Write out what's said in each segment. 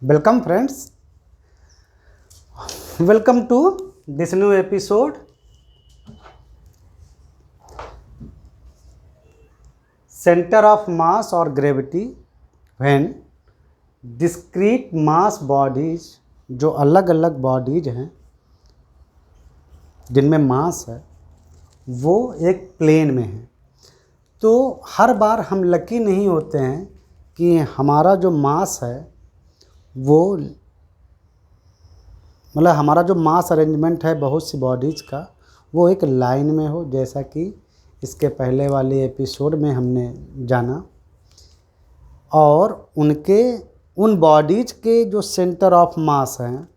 Welcome friends, welcome to this new episode. Center of mass or gravity when discrete mass bodies, जो अलग अलग bodies हैं जिनमें मास है वो एक प्लेन में है। तो हर बार हम लकी नहीं होते हैं कि हमारा जो मास है वो मतलब हमारा जो मास अरेंजमेंट है बहुत सी बॉडीज़ का वो एक लाइन में हो, जैसा कि इसके पहले वाले एपिसोड में हमने जाना। और उन बॉडीज़ के जो सेंटर ऑफ मास हैं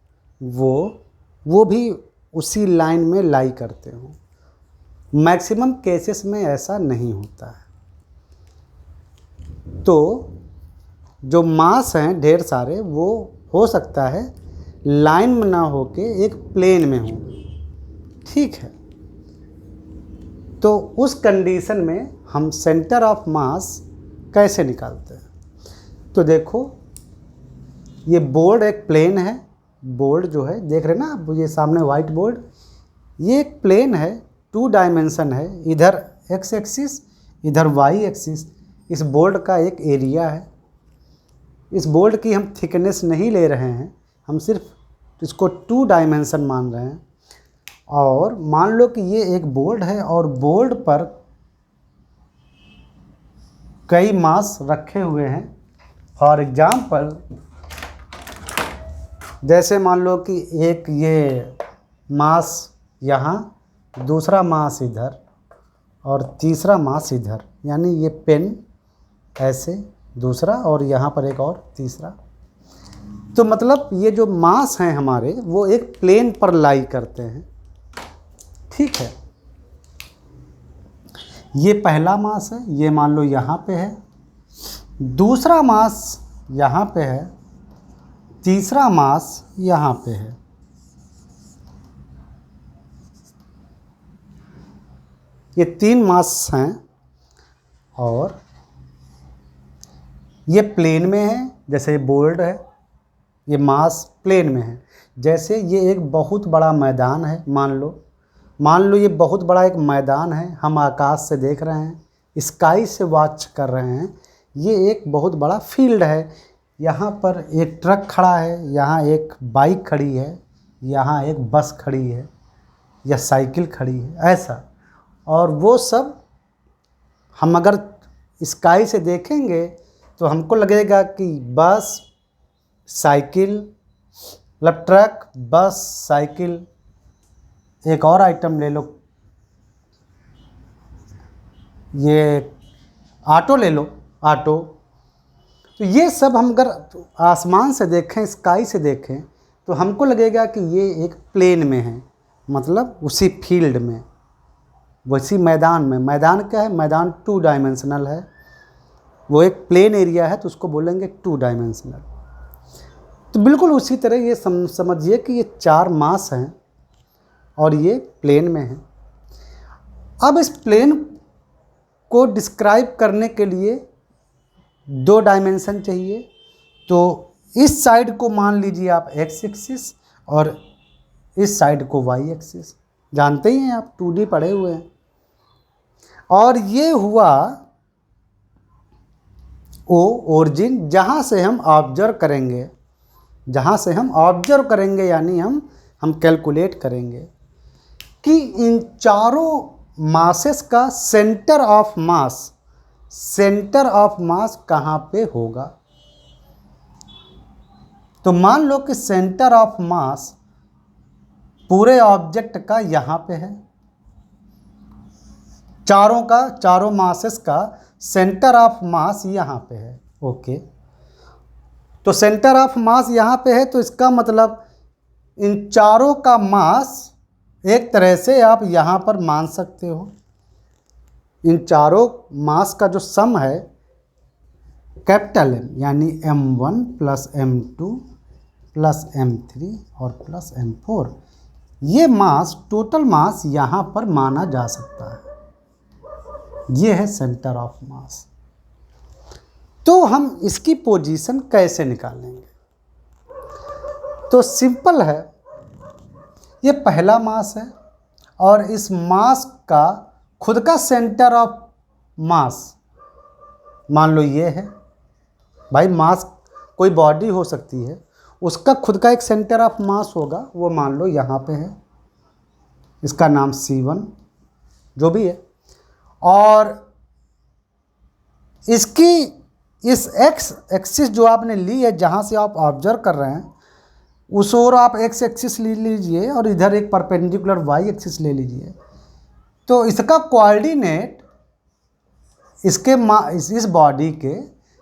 वो भी उसी लाइन में लाई करते हों। मैक्सिमम केसेस में ऐसा नहीं होता है। तो जो मास हैं ढेर सारे वो हो सकता है लाइन में ना होके एक प्लेन में हो, ठीक है। तो उस कंडीशन में हम सेंटर ऑफ मास कैसे निकालते हैं? तो देखो, ये बोर्ड एक प्लेन है। बोर्ड जो है देख रहे हैं ना आप, ये सामने वाइट बोर्ड, ये एक प्लेन है, 2 डायमेंशन है। इधर एक्स एक्सिस, इधर वाई एक्सिस। इस बोर्ड का एक एरिया है। इस बोर्ड की हम थिकनेस नहीं ले रहे हैं, हम सिर्फ इसको 2 डायमेंशन मान रहे हैं। और मान लो कि ये एक बोर्ड है और बोर्ड पर कई मास रखे हुए हैं। फॉर एग्जाम्पल, जैसे मान लो कि एक ये मास यहाँ, दूसरा मास इधर और तीसरा मास इधर, यानी ये पेन ऐसे दूसरा और यहाँ पर एक और तीसरा। तो मतलब ये जो मास हैं हमारे वो एक प्लेन पर लाई करते हैं, ठीक है। ये पहला मास है, ये मान लो यहाँ पे है। दूसरा मास यहाँ पे है, तीसरा मास यहाँ पे है। ये 3 मास हैं और ये प्लेन में है। जैसे ये बोर्ड है, ये मास प्लेन में है। जैसे ये एक बहुत बड़ा मैदान है, मान लो ये बहुत बड़ा एक मैदान है, हम आकाश से देख रहे हैं, स्काई से वॉच कर रहे हैं। ये एक बहुत बड़ा फील्ड है। यहाँ पर एक ट्रक खड़ा है, यहाँ एक बाइक खड़ी है, यहाँ एक बस खड़ी है या साइकिल खड़ी है, ऐसा। और वो सब हम अगर स्काई से देखेंगे तो हमको लगेगा कि बस, साइकिल, मतलब ट्रक, बस, साइकिल। एक और आइटम ले लो, ये ऑटो ले लो, ऑटो। तो ये सब हम अगर आसमान से देखें, स्काई से देखें, तो हमको लगेगा कि ये एक प्लेन में है, मतलब उसी फील्ड में, उसी मैदान में। मैदान क्या है? मैदान 2 डायमेंशनल है। वो एक प्लेन एरिया है तो उसको बोलेंगे 2 डायमेंशनल। तो बिल्कुल उसी तरह ये समझिए कि ये 4 मास हैं और ये प्लेन में है। अब इस प्लेन को डिस्क्राइब करने के लिए 2 डायमेंशन चाहिए। तो इस साइड को मान लीजिए आप एक्स एक्सिस और इस साइड को वाई एक्सिस। जानते ही हैं आप, 2D पढ़े हुए हैं। और ये हुआ ओ ओरिजिन, जहाँ से हम ऑब्जर्व करेंगे, यानी हम कैलकुलेट करेंगे कि इन चारों मासेस का सेंटर ऑफ मास कहाँ पे होगा। तो मान लो कि सेंटर ऑफ मास पूरे ऑब्जेक्ट का यहाँ पे है। चारों मासेस का सेंटर ऑफ मास यहाँ पे है, ओके। तो सेंटर ऑफ मास यहाँ पे है, तो इसका मतलब इन चारों का मास एक तरह से आप यहाँ पर मान सकते हो। इन चारों मास का जो सम है कैपिटल M, यानी M1 plus M2 plus M3 और प्लस M4, ये मास, टोटल मास यहाँ पर माना जा सकता है। ये है सेंटर ऑफ मास। तो हम इसकी पोजीशन कैसे निकालेंगे? तो सिंपल है, ये पहला मास है और इस मास का खुद का सेंटर ऑफ मास मान लो ये है। भाई मास कोई बॉडी हो सकती है, उसका खुद का एक सेंटर ऑफ मास होगा, वो मान लो यहाँ पे है, इसका नाम C1 जो भी है। और इसकी इस एक्स एक्सिस जो आपने ली है, जहाँ से आप ऑब्जर्व कर रहे हैं, उस ओर आप एक्स एक्सिस ले लीजिए और इधर एक परपेंडिकुलर वाई एक्सिस ले लीजिए। तो इसका कोऑर्डिनेट इसके इस बॉडी के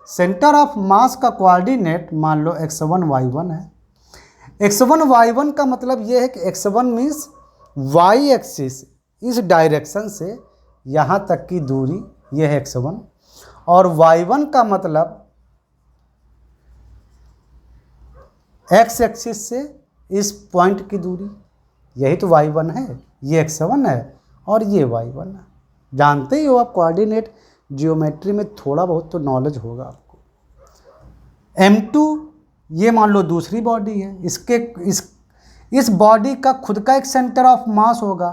सेंटर ऑफ मास का कोऑर्डिनेट मान लो x1 y1 है। x1 y1 का मतलब ये है कि x1 मीन्स वाई एक्सिस इस डायरेक्शन से यहाँ तक की दूरी ये है x1, और y1 का मतलब x एक्सिस से इस पॉइंट की दूरी, यही तो y1 है, ये x1 है और ये y1 है। जानते ही हो आप, कोऑर्डिनेट जियोमेट्री में थोड़ा बहुत तो नॉलेज होगा आपको। M2 ये मान लो दूसरी बॉडी है, इसके इस बॉडी का खुद का एक सेंटर ऑफ मास होगा,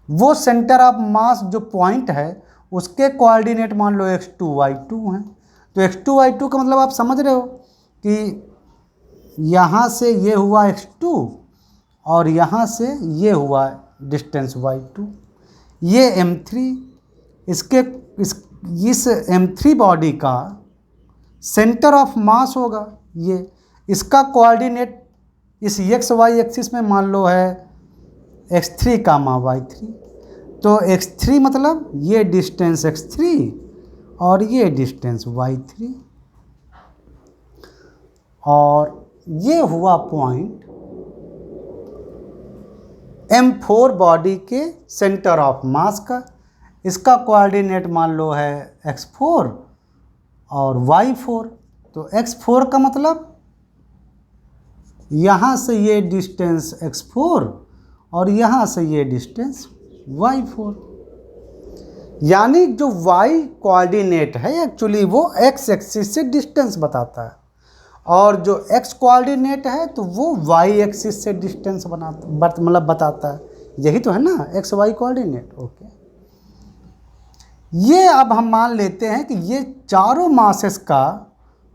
वो सेंटर ऑफ मास जो पॉइंट है उसके कोऑर्डिनेट मान लो x2 y2 हैं। तो x2 y2 का मतलब आप समझ रहे हो कि यहाँ से ये हुआ x2 और यहाँ से ये हुआ डिस्टेंस y2। ये M3 इस M3 बॉडी का सेंटर ऑफ मास होगा, ये इसका कोऑर्डिनेट इस एक्स वाई एक्सिस में मान लो है x3 कामा y3। तो x3 मतलब ये डिस्टेंस x3 और ये डिस्टेंस y3, और ये हुआ पॉइंट M4 बॉडी के सेंटर ऑफ मास का। इसका कोऑर्डिनेट मान लो है x4 और y4। तो x4 का मतलब यहाँ से ये डिस्टेंस x4 और यहाँ से ये डिस्टेंस y4, यानी जो y कोऑर्डिनेट है एक्चुअली वो x एक्सिस से डिस्टेंस बताता है, और जो x कोऑर्डिनेट है तो वो y एक्सिस से डिस्टेंस मतलब बताता है। यही तो है ना x y कोऑर्डिनेट। ओके, ये अब हम मान लेते हैं कि ये चारों मासेस का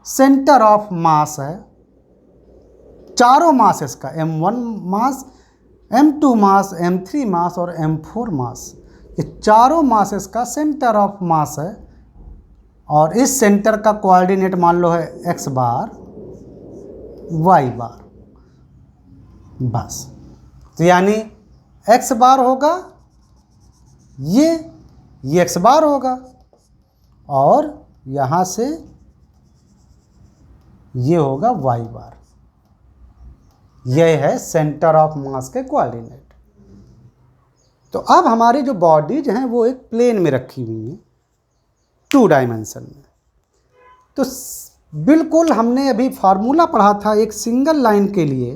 सेंटर ऑफ मास है, चारों मासेस का, M1 मास, M2 मास, M3 मास और M4 मास, ये चारों मासेस का सेंटर ऑफ मास है, और इस सेंटर का कोऑर्डिनेट मान लो है x बार y बार, बस। तो यानी x बार होगा ये x बार होगा, और यहाँ से ये होगा y बार। यह है सेंटर ऑफ मास के कोऑर्डिनेट। तो अब हमारी जो बॉडीज हैं वो एक प्लेन में रखी हुई हैं, 2 डायमेंशन में। तो बिल्कुल हमने अभी फार्मूला पढ़ा था एक सिंगल लाइन के लिए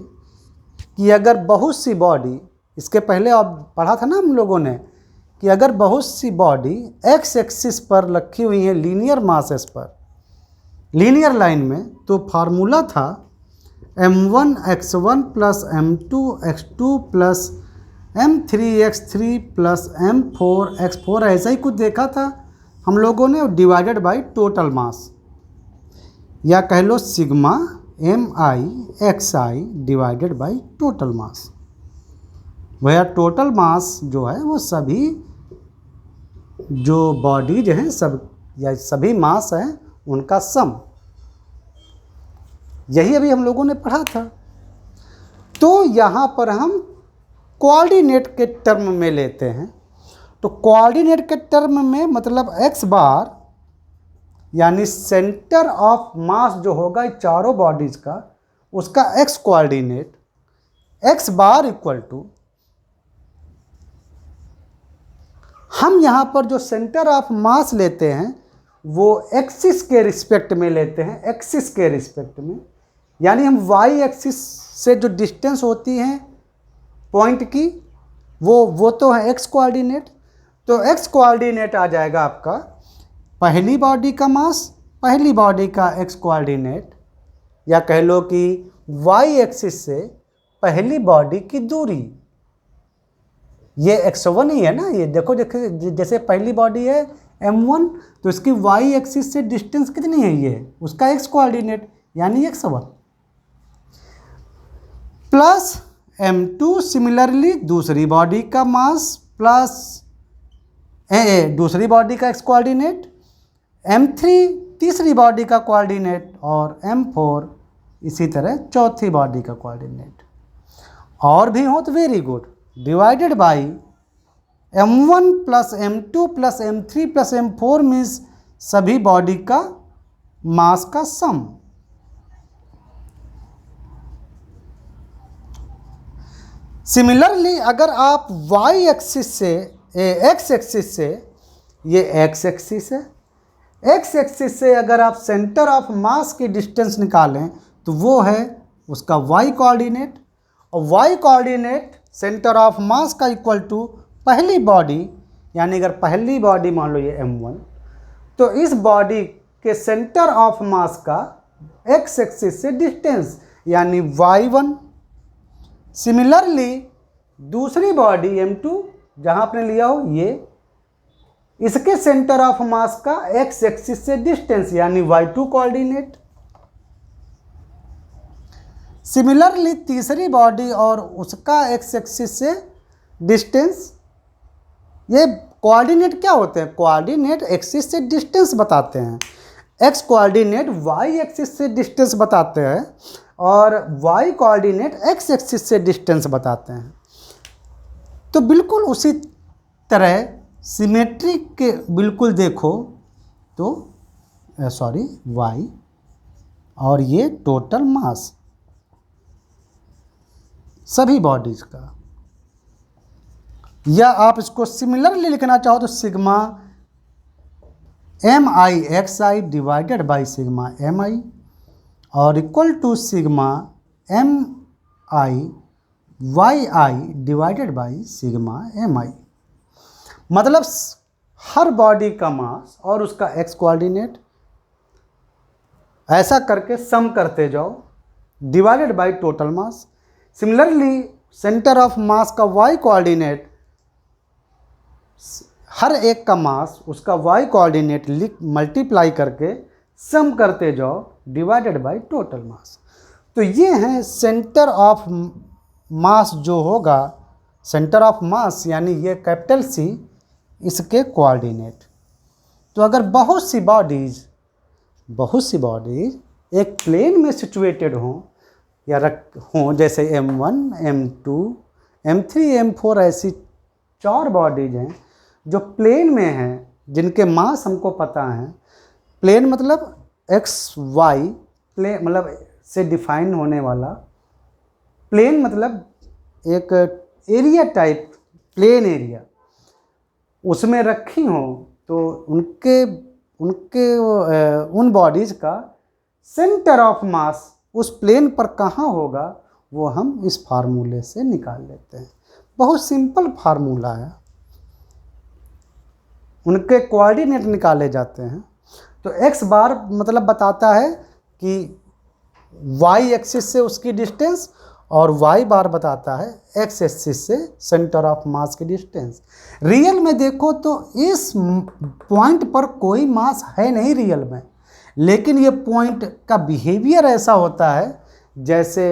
कि अगर बहुत सी बॉडी, इसके पहले अब पढ़ा था ना हम लोगों ने कि अगर बहुत सी बॉडी x एक्सिस पर रखी हुई हैं लीनियर मासेस पर, लीनियर लाइन में, तो फार्मूला था m1 x1 plus m2 x2 plus m3 x3 plus m4 x4, ऐसा ही कुछ देखा था हम लोगों ने, डिवाइडेड बाय टोटल मास, या कह लो sigma mi xi divided by total mass. वह टोटल मास जो है वो सभी जो बॉडीज हैं सब या सभी मास हैं उनका सम, यही अभी हम लोगों ने पढ़ा था। तो यहाँ पर हम कोऑर्डिनेट के टर्म में लेते हैं। तो कोऑर्डिनेट के टर्म में मतलब x बार यानी सेंटर ऑफ मास जो होगा चारों बॉडीज का, उसका x coordinate x bar equal to, हम यहाँ पर जो सेंटर ऑफ मास लेते हैं वो एक्सिस के रिस्पेक्ट में लेते हैं, एक्सिस के रिस्पेक्ट में, यानी हम y एक्सिस से जो डिस्टेंस होती है पॉइंट की वो तो है x कोऑर्डिनेट। तो x कोऑर्डिनेट आ जाएगा आपका पहली बॉडी का मास, पहली बॉडी का x कोऑर्डिनेट, या कह लो कि वाई एक्सिस से पहली बॉडी की दूरी, ये x1 ही है ना, ये देखो देखो जैसे पहली बॉडी है m1, तो इसकी y एक्सिस से डिस्टेंस कितनी है, ये उसका x कोऑर्डिनेट यानी x1 प्लस m2 सिमिलरली दूसरी बॉडी का मास प्लस दूसरी बॉडी का x कोऑर्डिनेट, m3 तीसरी बॉडी का कोऑर्डिनेट और m4 इसी तरह चौथी बॉडी का कोऑर्डिनेट। और भी हो तो very good, divided by m1 plus m2 plus m3 plus m4 means सभी बॉडी का मास का सम। सिमिलरली अगर आप y एक्सिस से x एक्सिस से, ये x एक्सिस है, x एक्सिस से अगर आप सेंटर ऑफ मास की डिस्टेंस निकालें तो वो है उसका y कोऑर्डिनेट, और y coordinate centre of mass का इक्वल टू पहली बॉडी, यानी अगर पहली बॉडी मान लो ये m1, तो इस बॉडी के सेंटर ऑफ मास का x एक्सिस से डिस्टेंस यानी y1। सिमिलरली दूसरी बॉडी m2 जहाँ आपने लिया हो ये, इसके सेंटर ऑफ मास का x एक्सिस से डिस्टेंस यानी y2 कोऑर्डिनेट। सिमिलरली तीसरी बॉडी और उसका x एक्सिस से डिस्टेंस, ये कोऑर्डिनेट क्या होते हैं, कोऑर्डिनेट एक्सिस से डिस्टेंस बताते हैं, x कोऑर्डिनेट y एक्सिस से डिस्टेंस बताते हैं और y कोऑर्डिनेट x एक्सिस से डिस्टेंस बताते हैं। तो बिल्कुल उसी तरह सिमेट्री के बिल्कुल देखो तो सॉरी y और ये टोटल मास सभी बॉडीज का, या आप इसको सिमिलरली लिखना चाहो तो sigma mi(xi) divided by sigma mi और equal to sigma mi(yi) divided by sigma mi। मतलब हर बॉडी का मास और उसका x कोऑर्डिनेट ऐसा करके सम करते जाओ divided by total mass. Similarly centre of mass का y कोऑर्डिनेट, हर एक का मास उसका y कोऑर्डिनेट लिख मल्टीप्लाई करके सम करते जाओ डिवाइडेड बाय टोटल मास। तो ये हैं सेंटर ऑफ मास जो होगा, सेंटर ऑफ मास यानी ये कैपिटल C, इसके कोऑर्डिनेट। तो अगर बहुत सी बॉडीज एक प्लेन में सिचुएटेड हों या हों, जैसे m1, m2, m3, m4 ऐसी 4 बॉडीज हैं जो प्लेन में हैं, जिनके मास हमको पता हैं। प्लेन मतलब x y प्लेन मतलब से डिफाइन होने वाला, प्लेन मतलब एक एरिया टाइप प्लेन एरिया, उसमें रखी हों तो उन बॉडीज़ का सेंटर ऑफ मास उस प्लेन पर कहाँ होगा वो हम इस फार्मूले से निकाल लेते हैं। बहुत सिंपल फार्मूला है, उनके कोऑर्डिनेट निकाले जाते हैं। तो x बार मतलब बताता है कि y एक्सिस से उसकी डिस्टेंस और y बार बताता है x एक्सिस से सेंटर ऑफ मास की डिस्टेंस। रियल में देखो तो इस पॉइंट पर कोई मास है नहीं रियल में, लेकिन ये पॉइंट का बिहेवियर ऐसा होता है जैसे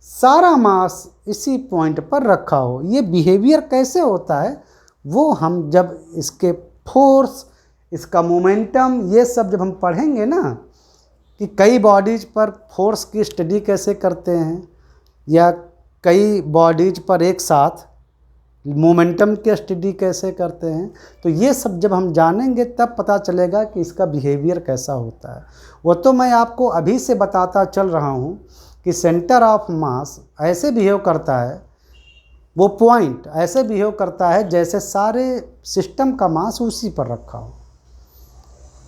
सारा मास इसी पॉइंट पर रखा हो। ये बिहेवियर कैसे होता है वो हम जब इसके फोर्स, इसका मोमेंटम, ये सब जब हम पढ़ेंगे ना कि कई बॉडीज पर फोर्स की स्टडी कैसे करते हैं या कई बॉडीज पर एक साथ मोमेंटम की स्टडी कैसे करते हैं, तो ये सब जब हम जानेंगे तब पता चलेगा कि इसका बिहेवियर कैसा होता है। वो तो मैं आपको अभी से बताता चल रहा हूँ कि सेंटर ऑफ मास ऐसे बिहेव करता है, वो पॉइंट ऐसे बिहेव करता है जैसे सारे सिस्टम का मास उसी पर रखा हो,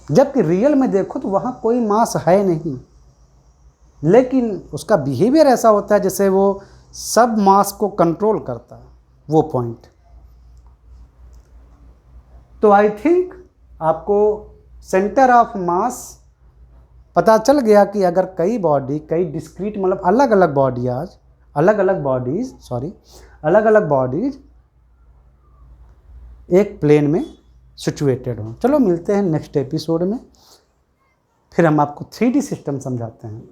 जबकि रियल में देखो तो वहाँ कोई मास है नहीं, लेकिन उसका बिहेवियर ऐसा होता है जैसे वो सब मास को कंट्रोल करता है वो पॉइंट। तो आई थिंक आपको सेंटर ऑफ मास पता चल गया कि अगर कई बॉडी, कई डिस्क्रीट मतलब अलग अलग बॉडीज एक प्लेन में सिचुएटेड हों। चलो मिलते हैं नेक्स्ट एपिसोड में, फिर हम आपको 3D सिस्टम समझाते हैं।